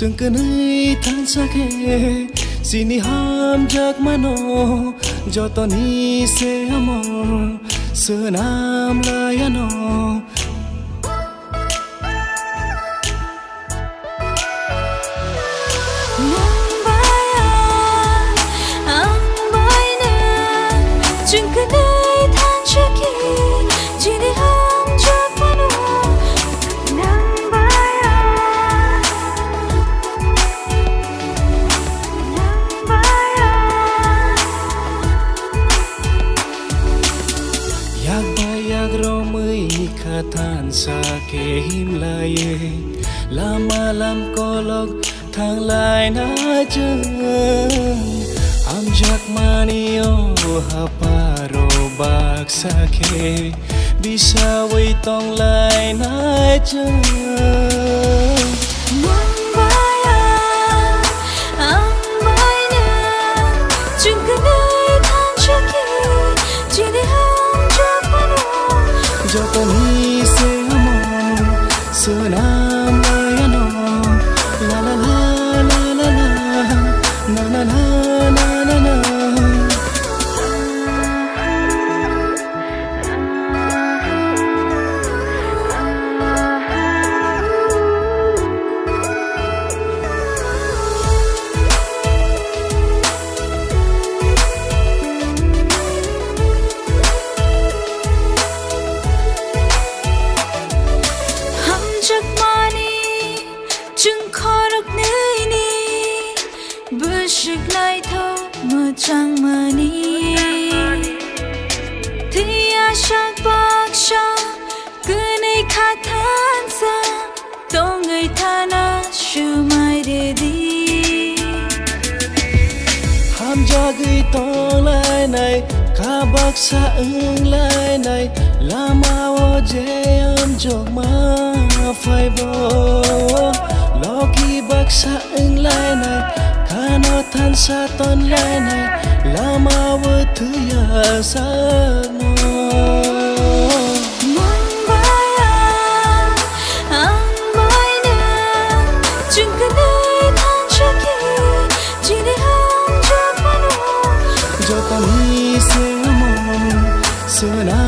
chừng cứ nơi tan xa khe xin đi ham chắc mà nó cho tao đi xe mò sơ nam lại nó chừng cứ nơi tan xa khe xin đi ham chắc mà nó than xa kề him lại lama lam kolok thang lại na chừng am jak manio haparo bak sa khe bisa wei tong lại na chừng cho tao đi xe mò sơ nam lại nó la la la la la la na na na na na na chừng khó được nơi ni bữa sức lại thôi mơ chẳng mơ ni thì chắc bác cha cứ này khát than xa tô người ta na chưa mai để đi ham cho gửi to lại này khá bác xa ứng lại này là mau dễ âm cho mà phải vô lo khi bác xa ứng lại này khá nó than xa ton lại này là mau vơ thứ ya xa nó chừng cứ nơi than xa khe chỉ để ham chắc mà nó cho ta đi xe mò sơ na